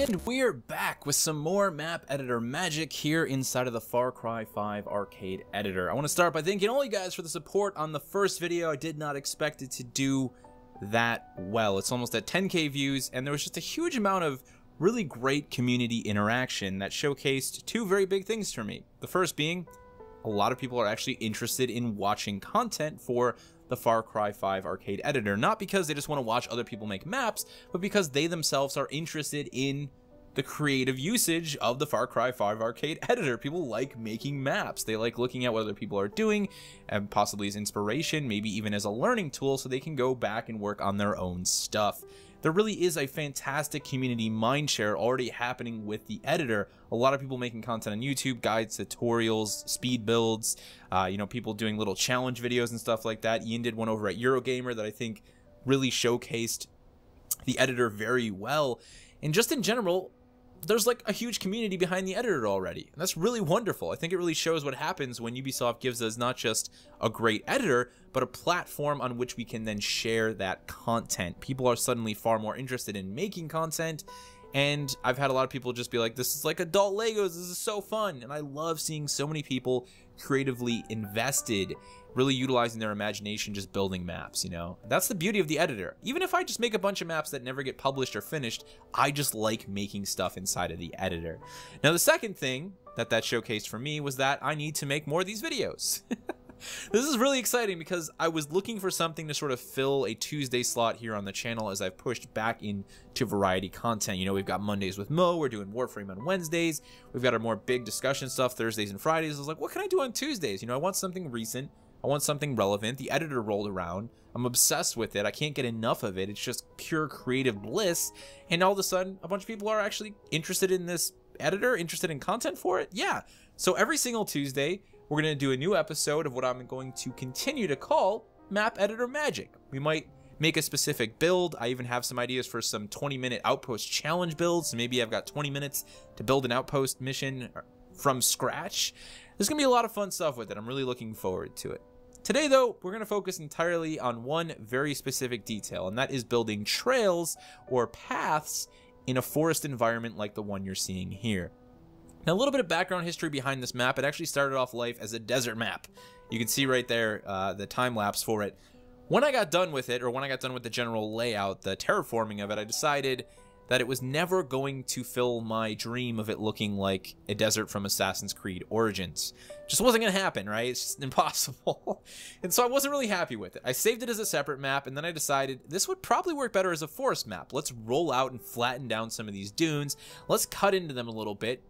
And we're back with some more map editor magic here inside of the Far Cry 5 arcade editor. I want to start by thanking all you guys for the support on the first video. I did not expect it to do that well. It's almost at 10k views, and there was just a huge amount of really great community interaction that showcased two very big things for me. The first being, a lot of people are actually interested in watching content for the Far Cry 5 arcade editor, not because they just want to watch other people make maps, but because they themselves are interested in the creative usage of the Far Cry 5 arcade editor. People like making maps. They like looking at what other people are doing, and possibly as inspiration, maybe even as a learning tool, so they can go back and work on their own stuff. There really is a fantastic community mindshare already happening with the editor. A lot of people making content on YouTube, guides, tutorials, speed builds, people doing little challenge videos and stuff like that. Ian did one over at Eurogamer that I think really showcased the editor very well. And just in general, there's like a huge community behind the editor already, and that's really wonderful. I think it really shows what happens when Ubisoft gives us not just a great editor, but a platform on which we can then share that content. People are suddenly far more interested in making content, and I've had a lot of people just be like, this is like adult Legos, this is so fun. And I love seeing so many people creatively invested, really utilizing their imagination, just building maps, you know? That's the beauty of the editor. Even if I just make a bunch of maps that never get published or finished, I just like making stuff inside of the editor. Now, the second thing that showcased for me was that I need to make more of these videos. This is really exciting because I was looking for something to sort of fill a Tuesday slot here on the channel as I've pushed back into variety content. You know, we've got Mondays with Mo, we're doing Warframe on Wednesdays, we've got our more big discussion stuff Thursdays and Fridays. I was like, what can I do on Tuesdays? You know, I want something recent, I want something relevant. The editor rolled around, I'm obsessed with it, I can't get enough of it, it's just pure creative bliss, and all of a sudden, a bunch of people are actually interested in this editor, interested in content for it? Yeah. So every single Tuesday, we're going to do a new episode of what I'm going to continue to call Map Editor Magic. We might make a specific build. I even have some ideas for some 20-minute outpost challenge builds. So maybe I've got 20 minutes to build an outpost mission from scratch. There's going to be a lot of fun stuff with it. I'm really looking forward to it. Today, though, we're going to focus entirely on one very specific detail, and that is building trails or paths in a forest environment like the one you're seeing here. Now, a little bit of background history behind this map. It actually started off life as a desert map. You can see right there the time lapse for it. When I got done with it, or when I got done with the general layout, the terraforming of it, I decided that it was never going to fill my dream of it looking like a desert from Assassin's Creed Origins. Just wasn't going to happen, right? It's just impossible. And so I wasn't really happy with it. I saved it as a separate map, and then I decided this would probably work better as a forest map. Let's roll out and flatten down some of these dunes. Let's cut into them a little bit.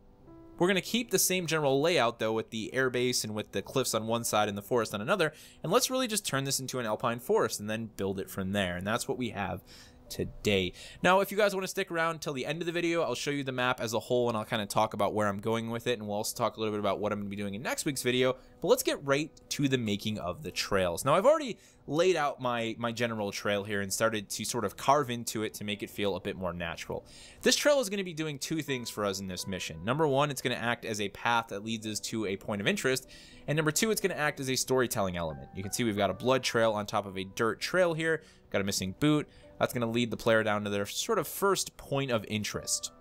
We're going to keep the same general layout, though, with the airbase and with the cliffs on one side and the forest on another, and let's really just turn this into an alpine forest and then build it from there, and that's what we have today. Now, if you guys want to stick around till the end of the video, I'll show you the map as a whole, and I'll kind of talk about where I'm going with it, and we'll also talk a little bit about what I'm going to be doing in next week's video, but let's get right to the making of the trails. Now, I've already laid out my general trail here and started to sort of carve into it to make it feel a bit more natural. This trail is going to be doing two things for us in this mission. Number one, it's going to act as a path that leads us to a point of interest, and number two, it's going to act as a storytelling element. You can see we've got a blood trail on top of a dirt trail here, got a missing boot. That's going to lead the player down to their sort of first point of interest.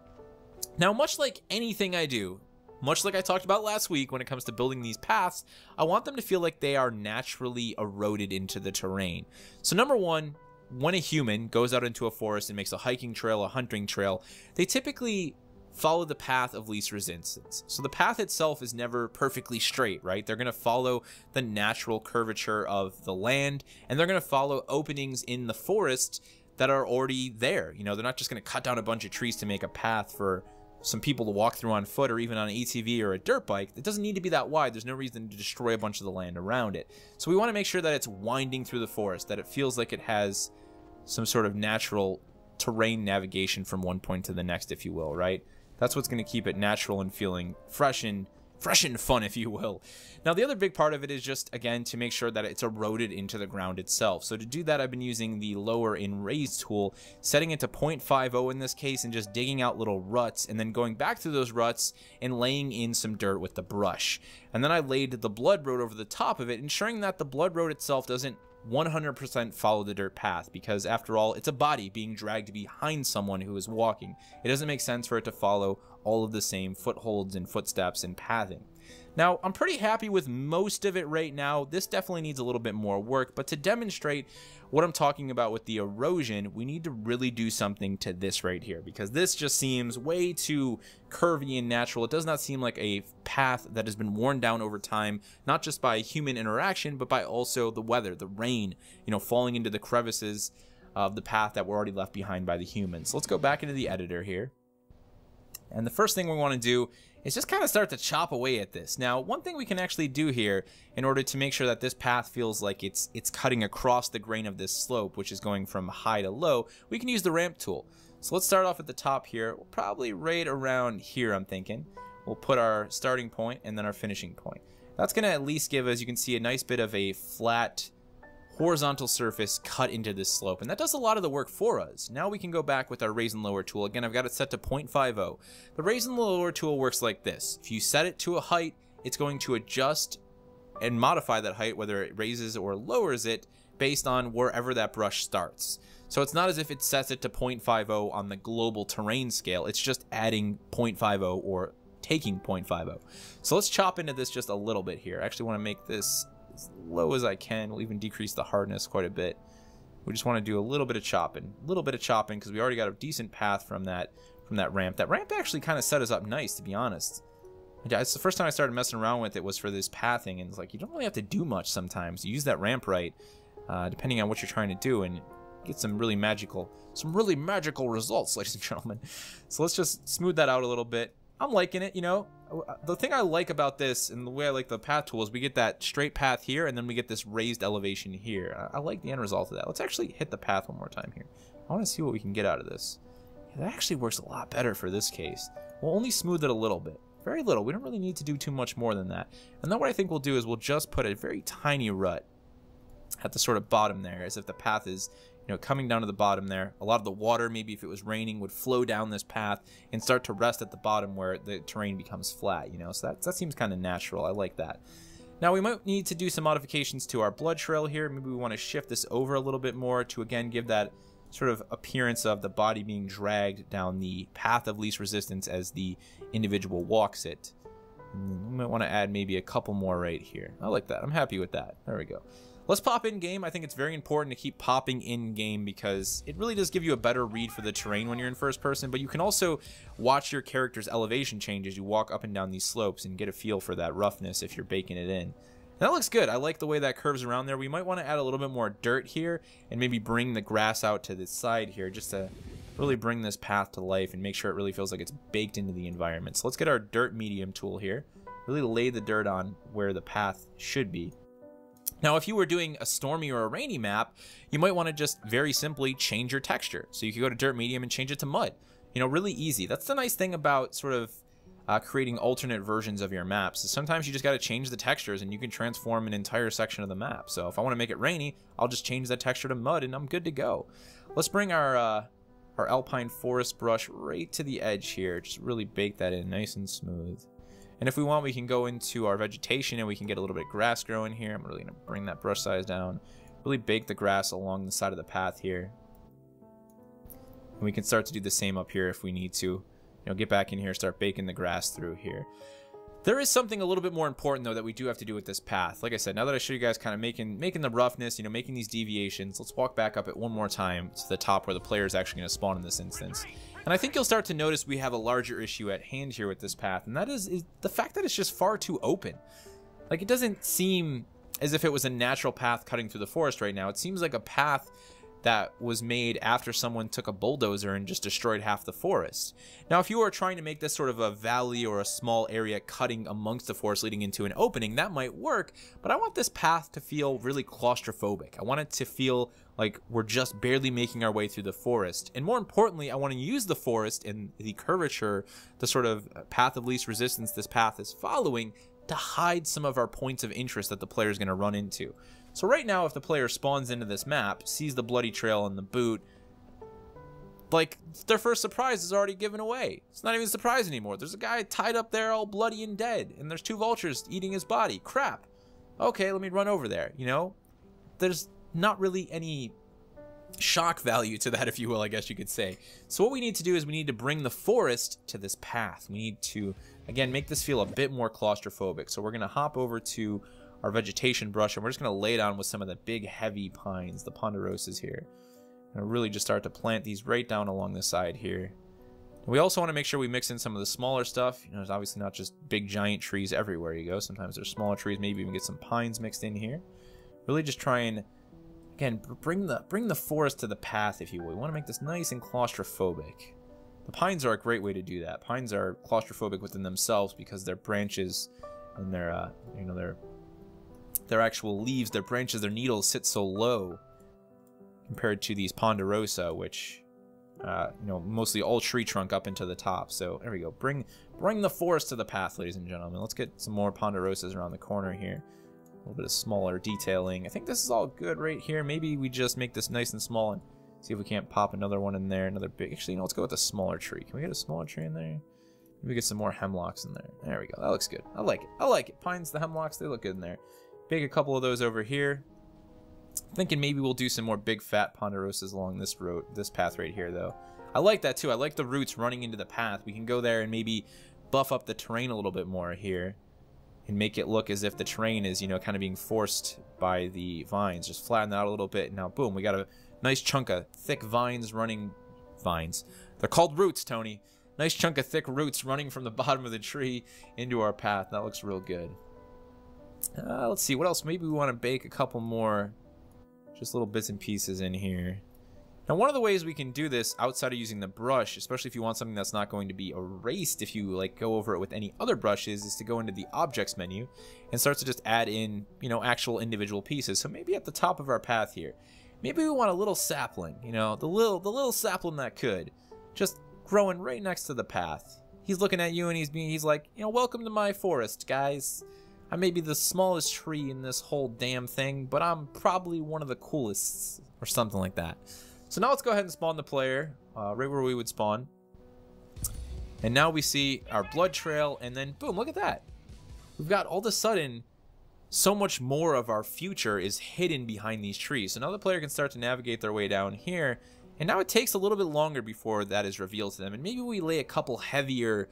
Now, much like anything I do, much like I talked about last week when it comes to building these paths, I want them to feel like they are naturally eroded into the terrain. So number one, when a human goes out into a forest and makes a hiking trail, a hunting trail, they typically follow the path of least resistance. So the path itself is never perfectly straight, right? They're going to follow the natural curvature of the land, and they're going to follow openings in the forest that are already there. You know, they're not just going to cut down a bunch of trees to make a path for some people to walk through on foot or even on an ATV or a dirt bike. It doesn't need to be that wide. There's no reason to destroy a bunch of the land around it. So we want to make sure that it's winding through the forest, that it feels like it has some sort of natural terrain navigation from one point to the next, if you will, right? That's what's going to keep it natural and feeling fresh and fun, if you will. Now, the other big part of it is just, again, to make sure that it's eroded into the ground itself. So to do that, I've been using the lower in raise tool, setting it to 0.50 in this case, and just digging out little ruts, and then going back through those ruts and laying in some dirt with the brush. And then I laid the blood road over the top of it, ensuring that the blood road itself doesn't 100% follow the dirt path, because after all, it's a body being dragged behind someone who is walking. It doesn't make sense for it to follow all of the same footholds and footsteps and pathing. Now, I'm pretty happy with most of it right now. This definitely needs a little bit more work, but to demonstrate what I'm talking about with the erosion, we need to really do something to this right here, because this just seems way too curvy and natural. It does not seem like a path that has been worn down over time, not just by human interaction, but by also the weather, the rain, you know, falling into the crevices of the path that were already left behind by the humans. So let's go back into the editor here. And the first thing we want to do is just kind of start to chop away at this. Now, one thing we can actually do here in order to make sure that this path feels like it's cutting across the grain of this slope, which is going from high to low, we can use the ramp tool. So let's start off at the top here. We'll probably right around here, I'm thinking. We'll put our starting point and then our finishing point. That's going to at least give us, you can see, a nice bit of a flat horizontal surface cut into this slope, and that does a lot of the work for us. Now we can go back with our raise and lower tool. Again, I've got it set to 0.50. The raise and lower tool works like this. If you set it to a height, it's going to adjust and modify that height, whether it raises or lowers it based on wherever that brush starts. So it's not as if it sets it to 0.50 on the global terrain scale. It's just adding 0.50 or taking 0.50. So let's chop into this just a little bit here. I actually want to make this as low as I can. We'll even decrease the hardness quite a bit. We just want to do a little bit of chopping, because we already got a decent path from that ramp. That ramp actually kind of set us up nice, to be honest. It's the first time I started messing around with it was for this pathing, and it's like you don't really have to do much sometimes. You use that ramp right, depending on what you're trying to do, and get some really magical results, ladies and gentlemen. So let's just smooth that out a little bit. I'm liking it, you know. The thing I like about this, and the way I like the path tool, is we get that straight path here, and then we get this raised elevation here. I like the end result of that. Let's actually hit the path one more time here. I want to see what we can get out of this. Yeah, that actually works a lot better for this case. We'll only smooth it a little bit. Very little. We don't really need to do too much more than that. And then what I think we'll do is we'll just put a very tiny rut at the sort of bottom there, as if the path is, you know, coming down to the bottom there. A lot of the water, maybe if it was raining, would flow down this path and start to rest at the bottom where the terrain becomes flat, you know. So that seems kind of natural. I like that. Now we might need to do some modifications to our blood trail here. Maybe we want to shift this over a little bit more to, again, give that sort of appearance of the body being dragged down the path of least resistance as the individual walks it. And we might want to add maybe a couple more right here. I like that. I'm happy with that. There we go. Let's pop in game. I think it's very important to keep popping in game because it really does give you a better read for the terrain when you're in first person, but you can also watch your character's elevation change as you walk up and down these slopes and get a feel for that roughness if you're baking it in. That looks good. I like the way that curves around there. We might want to add a little bit more dirt here and maybe bring the grass out to the side here just to really bring this path to life and make sure it really feels like it's baked into the environment. So let's get our dirt medium tool here. Really lay the dirt on where the path should be. Now, if you were doing a stormy or a rainy map, you might want to just very simply change your texture. So you could go to dirt medium and change it to mud. You know, really easy. That's the nice thing about sort of creating alternate versions of your maps. Is sometimes you just got to change the textures and you can transform an entire section of the map. So if I want to make it rainy, I'll just change that texture to mud and I'm good to go. Let's bring our alpine forest brush right to the edge here. Just really bake that in nice and smooth. And if we want, we can go into our vegetation and we can get a little bit of grass growing here. I'm really going to bring that brush size down. Really bake the grass along the side of the path here. And we can start to do the same up here if we need to. You know, get back in here, start baking the grass through here. There is something a little bit more important, though, that we do have to do with this path. Like I said, now that I show you guys kind of making the roughness, you know, making these deviations, let's walk back up it one more time to the top where the player is actually going to spawn in this instance. And I think you'll start to notice we have a larger issue at hand here with this path, and that is the fact that it's just far too open. Like, it doesn't seem as if it was a natural path cutting through the forest right now. It seems like a path that was made after someone took a bulldozer and just destroyed half the forest. Now, if you were trying to make this sort of a valley or a small area cutting amongst the forest leading into an opening, that might work, but I want this path to feel really claustrophobic. I want it to feel like we're just barely making our way through the forest. And more importantly, I want to use the forest and the curvature, the sort of path of least resistance this path is following, to hide some of our points of interest that the player is going to run into. So right now, if the player spawns into this map, sees the bloody trail in the boot, like, their first surprise is already given away. It's not even a surprise anymore. There's a guy tied up there all bloody and dead, and there's two vultures eating his body. Crap. Okay, let me run over there, you know? There's not really any shock value to that, if you will, I guess you could say. So what we need to do is we need to bring the forest to this path. We need to, again, make this feel a bit more claustrophobic. So we're going to hop over to our vegetation brush, and we're just going to lay down with some of the big, heavy pines, the ponderosas here. And really just start to plant these right down along the side here. And we also want to make sure we mix in some of the smaller stuff. You know, there's obviously not just big, giant trees everywhere you go. Sometimes there's smaller trees. Maybe even get some pines mixed in here. Really just try and, again, bring the forest to the path, if you will. We want to make this nice and claustrophobic. The pines are a great way to do that. Pines are claustrophobic within themselves because their branches and their, you know, their actual leaves, their branches, their needles sit so low compared to these ponderosa, which, you know, mostly all tree trunk up into the top. So there we go. Bring the forest to the path, ladies and gentlemen. Let's get some more ponderosas around the corner here. A little bit of smaller detailing. I think this is all good right here. Maybe we just make this nice and small and see if we can't pop another one in there. Another big. Actually, you know, let's go with a smaller tree. Can we get a smaller tree in there? Maybe get some more hemlocks in there. There we go. That looks good. I like it. I like it. Pines, the hemlocks, they look good in there. Bake a couple of those over here. Thinking maybe we'll do some more big fat ponderosas along this road, this path right here, though. I like that too. I like the roots running into the path. We can go there and maybe buff up the terrain a little bit more here and make it look as if the terrain is, you know, kind of being forced by the vines. Just flatten that out a little bit. Now, boom, we got a nice chunk of thick vines running. Vines. They're called roots, Tony. Nice chunk of thick roots running from the bottom of the tree into our path. That looks real good. Let's see, what else? Maybe we want to bake a couple more, just little bits and pieces in here. Now, one of the ways we can do this outside of using the brush, especially if you want something that's not going to be erased if you like go over it with any other brushes, is to go into the objects menu and start to just add in, you know, actual individual pieces. So maybe at the top of our path here, maybe we want a little sapling, you know, the little sapling that could just growing right next to the path. He's looking at you and he's like, you know, welcome to my forest, guys. I may be the smallest tree in this whole damn thing, but I'm probably one of the coolest, or something like that. So now let's go ahead and spawn the player, right where we would spawn. And now we see our blood trail, and then boom, look at that. We've got all of a sudden, so much more of our future is hidden behind these trees. So now the player can start to navigate their way down here, and now it takes a little bit longer before that is revealed to them. And maybe we lay a couple heavier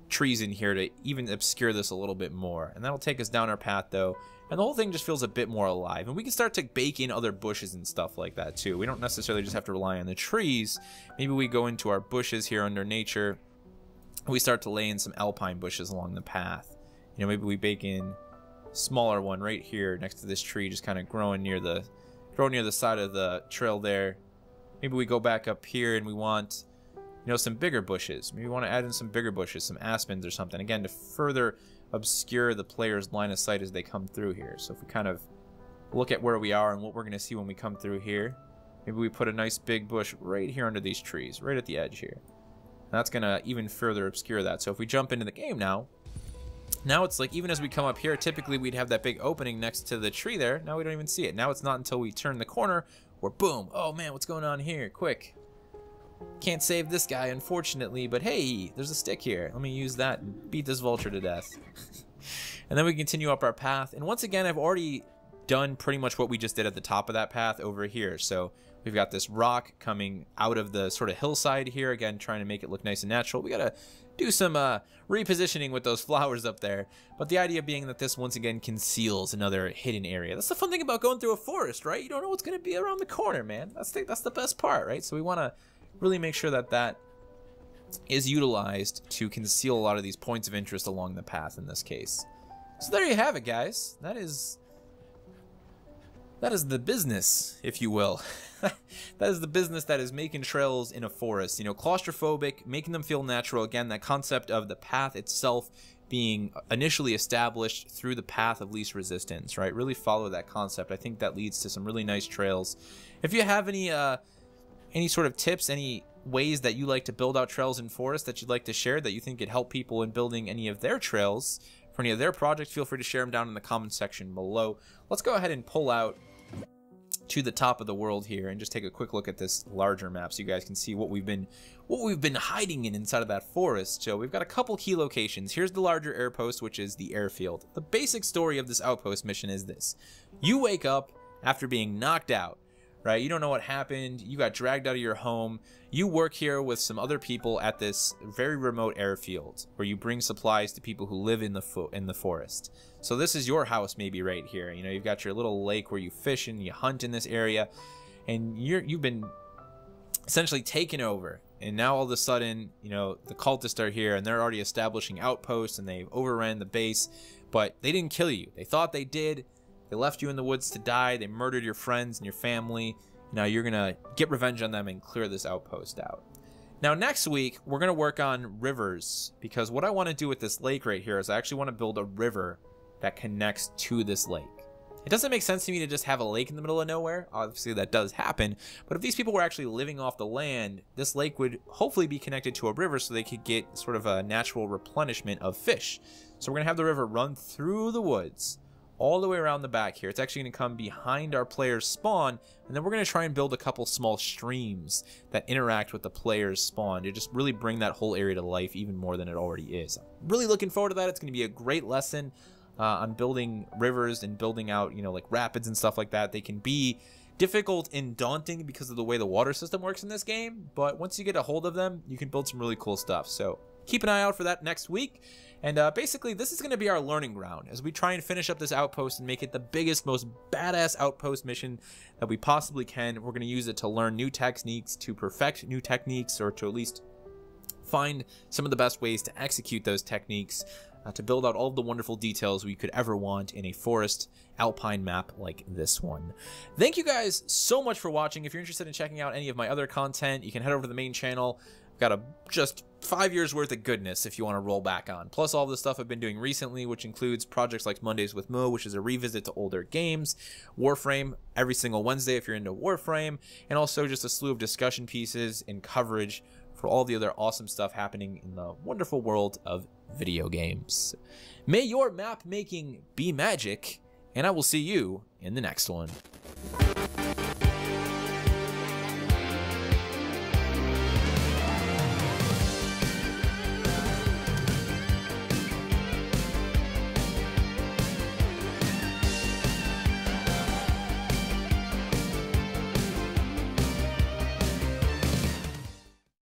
trees in here to even obscure this a little bit more, and that'll take us down our path though, and the whole thing just feels a bit more alive. And we can start to bake in other bushes and stuff like that too. We don't necessarily just have to rely on the trees. Maybe we go into our bushes here under nature, we start to lay in some alpine bushes along the path. You know, maybe we bake in a smaller one right here next to this tree, just kind of growing near the side of the trail there. Maybe we go back up here and we want, you know, some bigger bushes. Maybe we want to add in some bigger bushes, some aspens or something, again, to further obscure the player's line of sight as they come through here. So if we kind of look at where we are and what we're going to see when we come through here, maybe we put a nice big bush right here under these trees, right at the edge here. And that's going to even further obscure that. So if we jump into the game now it's like, even as we come up here, typically we'd have that big opening next to the tree there. Now we don't even see it. Now it's not until we turn the corner where boom, oh man, what's going on here? Quick. Can't save this guy, unfortunately, but hey, there's a stick here. Let me use that and beat this vulture to death. And then we continue up our path. And once again, I've already done pretty much what we just did at the top of that path over here. So we've got this rock coming out of the sort of hillside here, again, trying to make it look nice and natural. We gotta do some repositioning with those flowers up there. But the idea being that this, once again, conceals another hidden area. That's the fun thing about going through a forest, right? You don't know what's gonna be around the corner, man. That's the best part, right? So we want to really make sure that that is utilized to conceal a lot of these points of interest along the path in this case. So there you have it, guys. That is the business, if you will. That is the business that is making trails in a forest. You know, claustrophobic, making them feel natural. Again, that concept of the path itself being initially established through the path of least resistance, right? Really follow that concept. I think that leads to some really nice trails. If you have any sort of tips, any ways that you like to build out trails in forests that you'd like to share that you think could help people in building any of their trails for any of their projects, feel free to share them down in the comment section below. Let's go ahead and pull out to the top of the world here and just take a quick look at this larger map so you guys can see what we've been hiding inside of that forest. So we've got a couple key locations. Here's the larger airpost, which is the airfield. The basic story of this outpost mission is this: you wake up after being knocked out, right? You don't know what happened. You got dragged out of your home. You work here with some other people at this very remote airfield where you bring supplies to people who live in the forest. So this is your house maybe right here. You know, you've got your little lake where you fish and you hunt in this area, and you've been essentially taken over. And now all of a sudden, you know, the cultists are here and they're already establishing outposts and they've overran the base, but they didn't kill you. They thought they did. They left you in the woods to die. They murdered your friends and your family. Now you're going to get revenge on them and clear this outpost out. Now next week, we're going to work on rivers, because what I want to do with this lake right here is I actually want to build a river that connects to this lake. It doesn't make sense to me to just have a lake in the middle of nowhere. Obviously that does happen, but if these people were actually living off the land, this lake would hopefully be connected to a river so they could get sort of a natural replenishment of fish. So we're going to have the river run through the woods all the way around the back here. It's actually going to come behind our player's spawn, and then we're going to try and build a couple small streams that interact with the player's spawn to just really bring that whole area to life even more than it already is. I'm really looking forward to that. It's going to be a great lesson on building rivers and building out, you know, like rapids and stuff like that. They can be difficult and daunting because of the way the water system works in this game, but once you get a hold of them, you can build some really cool stuff. So keep an eye out for that next week. And basically, this is going to be our learning ground as we try and finish up this outpost and make it the biggest, most badass outpost mission that we possibly can. We're going to use it to learn new techniques, to perfect new techniques, or to at least find some of the best ways to execute those techniques to build out all of the wonderful details we could ever want in a forest alpine map like this one. Thank you guys so much for watching. If you're interested in checking out any of my other content, you can head over to the main channel. I've got just 5 years worth of goodness if you want to roll back on, plus all the stuff I've been doing recently, which includes projects like Mondays with Mo, which is a revisit to older games, Warframe every single Wednesday if you're into Warframe, and also just a slew of discussion pieces and coverage for all the other awesome stuff happening in the wonderful world of video games. May your map making be magic, and I will see you in the next one.